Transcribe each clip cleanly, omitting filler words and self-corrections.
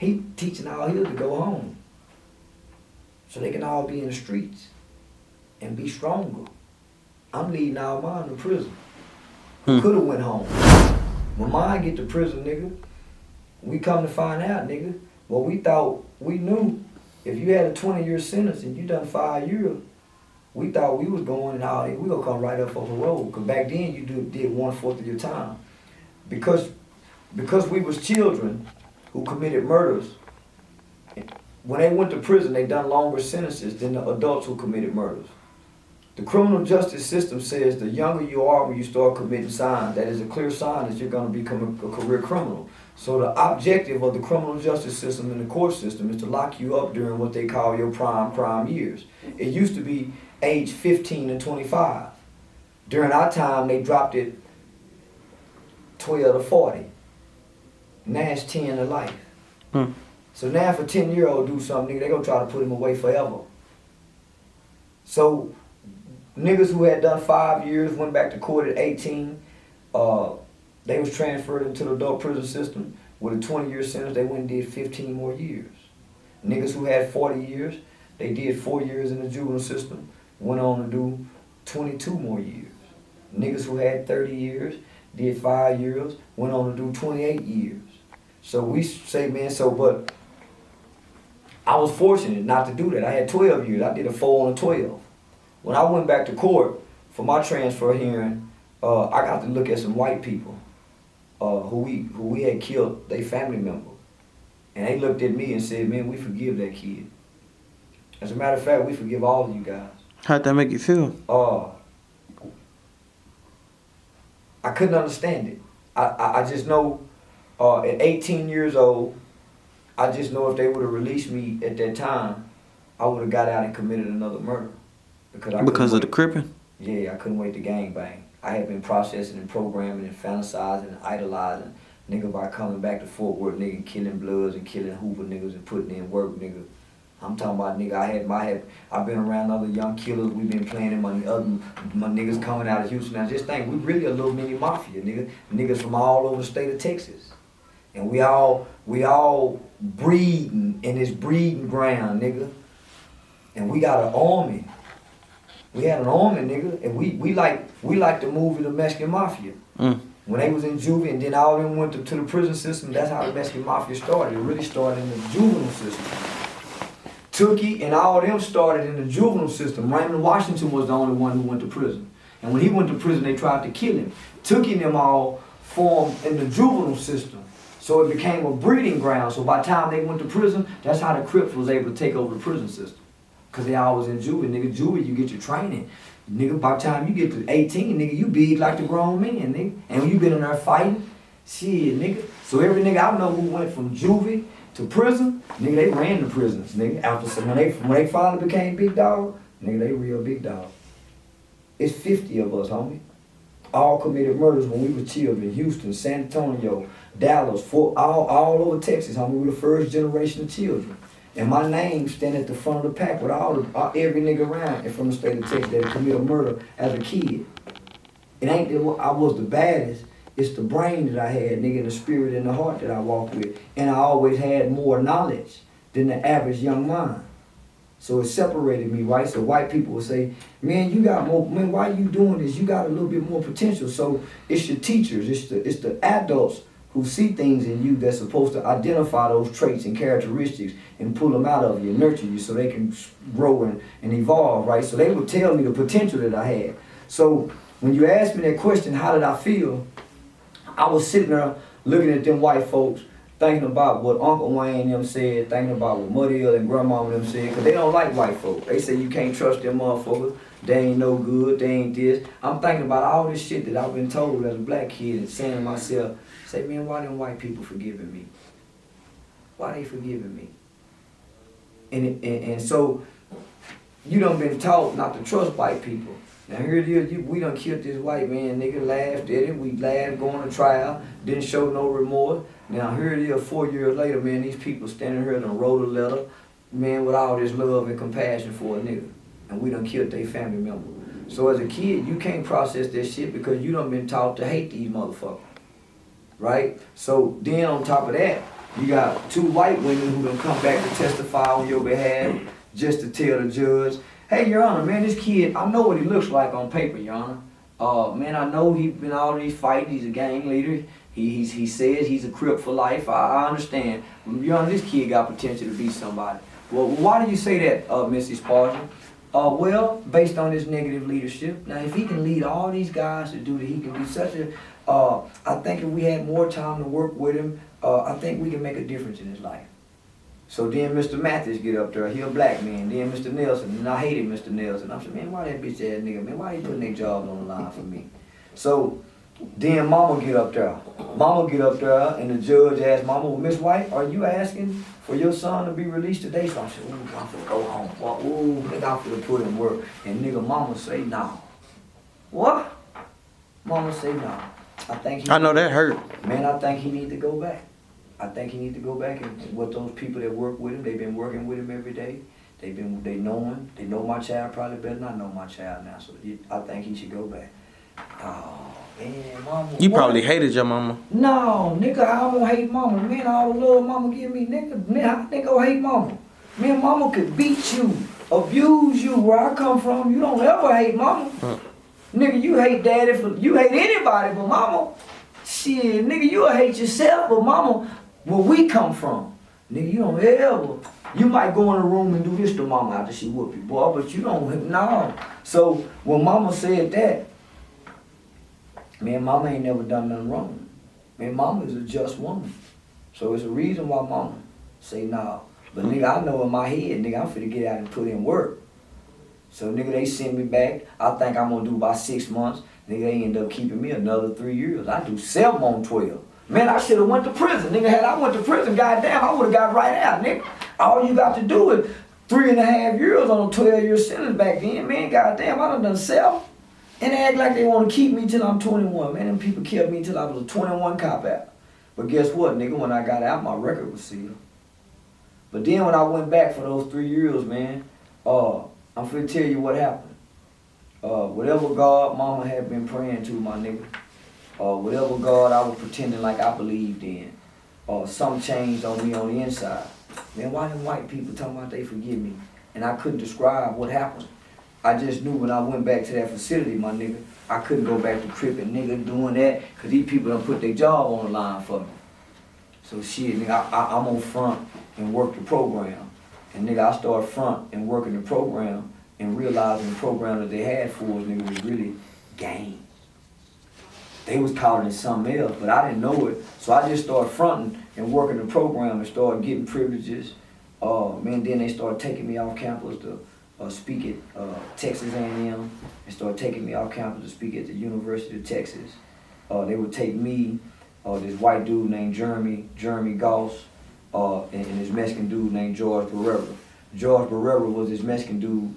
He teaching all his to go home. So they can all be in the streets and be stronger. I'm leading all mine to prison. Could've went home. When mine get to prison, nigga, we come to find out, nigga, well, we thought, we knew if you had a 20-year sentence and you done 5 years, we thought we was going and all that, we gonna come right up on the road. Because back then you did 1/4 of your time. Because we was children who committed murders, when they went to prison, they done longer sentences than the adults who committed murders. The criminal justice system says the younger you are when you start committing signs, that is a clear sign that you're going to become a career criminal. So the objective of the criminal justice system and the court system is to lock you up during what they call your prime crime years. It used to be age 15 and 25. During our time, they dropped it 12 to 40. Now it's 10 to life. So now if a 10-year-old do something, nigga, they gonna try to put him away forever. So niggas who had done 5 years, went back to court at 18, they was transferred into the adult prison system. With a 20-year sentence, they went and did 15 more years. Niggas who had 40 years, they did 4 years in the juvenile system, went on to do 22 more years. Niggas who had 30 years, did 5 years, went on to do 28 years. So we say, man, but I was fortunate not to do that. I had 12 years. I did a 4 on a 12. When I went back to court for my transfer hearing, I got to look at some white people who we had killed their family member. And they looked at me and said, man, we forgive that kid. As a matter of fact, we forgive all of you guys. How'd that make you feel? I couldn't understand it. I just know at 18 years old, I just know if they would have released me at that time, I would have got out and committed another murder. Because of the cripping? Yeah, I couldn't wait to gangbang. I had been processing and programming and fantasizing and idolizing nigga by coming back to Fort Worth, nigga, killing Bloods and killing Hoover niggas and putting in work, nigga. I'm talking about, nigga, I've been around other young killers. We've been playing in my niggas coming out of Houston. Now just think, we really a little mini mafia, nigga. Niggas from all over the state of Texas. And we all breeding in this breeding ground, nigga. And we got an army. We had an army, nigga, and we like the movie The Mexican Mafia. When they was in Juvi and then all of them went to the prison system, that's how the Mexican Mafia started. It really started in the juvenile system. Tookie and all of them started in the juvenile system. Raymond Washington was the only one who went to prison. And when he went to prison, they tried to kill him. Tookie and them all formed in the juvenile system. So it became a breeding ground. So by the time they went to prison, that's how the Crips was able to take over the prison system. Because they all was in Juvi. Nigga, Juvi, you get your training. Nigga, by the time you get to 18, nigga, you big like the grown men, nigga. And when you been in there fighting, shit, nigga. So every nigga I know who went from Juvi to prison, nigga, they ran the prisons, nigga. After when they finally became big dog, nigga, they real big dog. It's 50 of us, homie. All committed murders when we were children. Houston, San Antonio, Dallas, all over Texas, homie. We were the first generation of children. And my name stand at the front of the pack with every nigga around and from the state of Texas that committed murder as a kid. It ain't that I was the baddest. It's the brain that I had, nigga, and the spirit and the heart that I walked with. And I always had more knowledge than the average young mind. So it separated me, right? So white people would say, man, you got more, man, why you doing this? You got a little bit more potential. So it's your teachers, it's the adults who see things in you that's supposed to identify those traits and characteristics and pull them out of you and nurture you so they can grow and evolve, right? So they would tell me the potential that I had. So when you asked me that question, how did I feel? I was sitting there looking at them white folks, thinking about what Uncle Wayne and them said, thinking about what Muddy and Grandma and them said, because they don't like white folks. They say you can't trust them motherfuckers. They ain't no good, they ain't this. I'm thinking about all this shit that I've been told as a black kid and saying to myself, say, man, why them white people forgiving me? Why they forgiving me? And so, you done been taught not to trust white people. Now here it is, we done killed this white man, nigga, laughed at him, we laughed, going to trial, didn't show no remorse. Now here it is, 4 years later, man, these people standing here and wrote a letter, man, with all this love and compassion for a nigga. And we done killed their family member. So as a kid, you can't process that shit because you done been taught to hate these motherfuckers. Right? So then on top of that, You got 2 white women who done come back to testify on your behalf just to tell the judge, hey, Your Honor, man, this kid, I know what he looks like on paper, Your Honor. Man, I know he's been all these fights. He's a gang leader. He says he's a Crip for life. I understand. Your Honor, this kid got potential to be somebody. Well, why do you say that, Mrs. Spartan? Well, based on his negative leadership. Now, if he can lead all these guys to do that, he can be such a, I think if we had more time to work with him, I think we can make a difference in his life. So then Mr. Mathis get up there, he a black man. Then Mr. Nelson, and I hated Mr. Nelson. I'm saying, man, why that bitch ass nigga, man, why he putting their jobs on the line for me? So then Mama get up there. Mama get up there, and the judge asked Mama, well, Miss White, are you asking for your son to be released today? So I said, ooh, I'm finna go home. Well, ooh, nigga, I'm finna put in work. And nigga, Mama say no. What? Mama say no. I know that hurt. Man, I think he need to go back. I think he need to go back and what those people that work with him, they've been working with him every day. They know him. They know my child probably better than I know my child now. So I think he should go back. Oh, man, Mama. You probably hated your mama. No, nigga, I don't hate Mama. Man, all the love Mama give me, nigga, I think I hate Mama. Man, Mama could beat you, abuse you. Where I come from, you don't ever hate Mama. Nigga, you hate Daddy you hate anybody but Mama. Shit, nigga, you'll hate yourself, but Mama, where we come from, nigga, you don't ever. You might go in a room and do this to Mama after she whoop you, boy, but you don't, no. So when Mama said that, man, Mama ain't never done nothing wrong. Man, Mama is a just woman. So it's a reason why Mama say no. But nigga, I know in my head, nigga, I'm finna get out and put in work. So nigga, they send me back. I think I'm gonna do about 6 months. Nigga, they end up keeping me another 3 years. I do 7 on 12. Man, I should have went to prison. Nigga, had I went to prison, goddamn, I would have got right out, nigga. All you got to do is 3.5 years on a 12-year sentence back then. Man, goddamn, I done 7. And they act like they want to keep me till I'm 21. Man, them people kept me till I was a 21 cop out. But guess what, nigga? When I got out, my record was sealed. But then when I went back for those 3 years, man, I'm finna tell you what happened. Whatever God Mama had been praying to, my nigga, whatever God I was pretending like I believed in, something changed on me on the inside. Man, why them white people talking about they forgive me? And I couldn't describe what happened. I just knew when I went back to that facility, my nigga, I couldn't go back to cripping nigga doing that, because these people done put their job on the line for me. So shit, nigga, I'm on front and work the program. And nigga, I started front and working the program and realizing the program that they had for us, nigga, was really game. They was calling it something else, but I didn't know it. So I just started fronting and working the program and started getting privileges. Man, then they started taking me off campus to speak at Texas A&M, and started taking me off campus to speak at the University of Texas. They would take me, this white dude named Jeremy Goss, and this Mexican dude named George Barrera. George Barrera was this Mexican dude.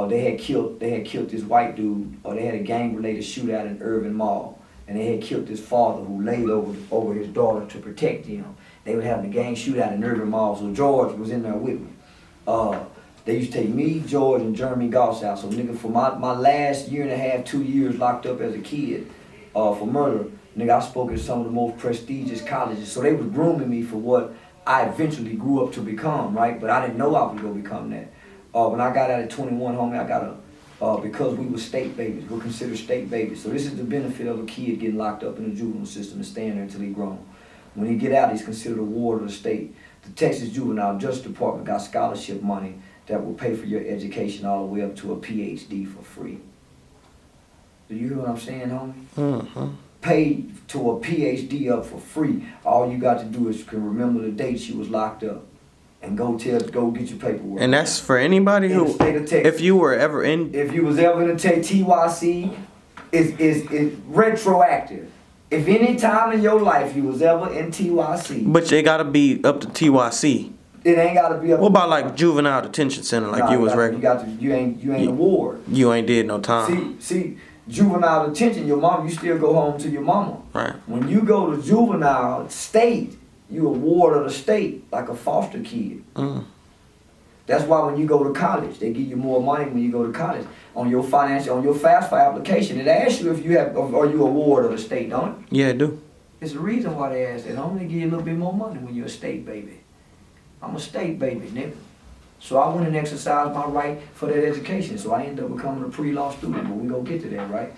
They had killed this white dude. They had a gang-related shootout in Irving Mall, and they had killed this father who laid over his daughter to protect him. They were having a gang shootout in Irving Mall, so George was in there with me. They used to take me, George, and Jeremy Goss out. So nigga, for my last 1.5, 2 years locked up as a kid for murder, nigga, I spoke at some of the most prestigious colleges. So they was grooming me for what I eventually grew up to become, right? But I didn't know I was gonna become that. When I got out at 21, homie, I got because we were state babies, we're considered state babies. So this is the benefit of a kid getting locked up in the juvenile system and staying there until he's grown. When he get out, he's considered a ward of the state. The Texas Juvenile Justice Department got scholarship money that will pay for your education all the way up to a PhD for free. Do you hear what I'm saying, homie? Mm-hmm. Pay to a PhD up for free. All you got to do is can remember the date she was locked up and go get your paperwork. And that's for anybody in who, the state of Texas. if you were ever in... If you was ever in the TYC, it's retroactive. If any time in your life you was ever in TYC. But it got to be up to TYC. It ain't got to be up. What about like juvenile detention center, like you was regular? You ain't a ward. You ain't did no time. See, juvenile detention, your mom, you still go home to your mama. Right. When you go to juvenile state, you a ward of the state, like a foster kid. Mm. That's why when you go to college, they give you more money when you go to college. On your FAFSA application, it asks you if you are you a ward of the state, don't it? Yeah, it do. It's the reason why they ask that. I'm gonna give you a little bit more money when you're a state baby. I'm a state baby, nigga. So I went and exercised my right for that education. So I ended up becoming a pre-law student, but we gonna get to that, right?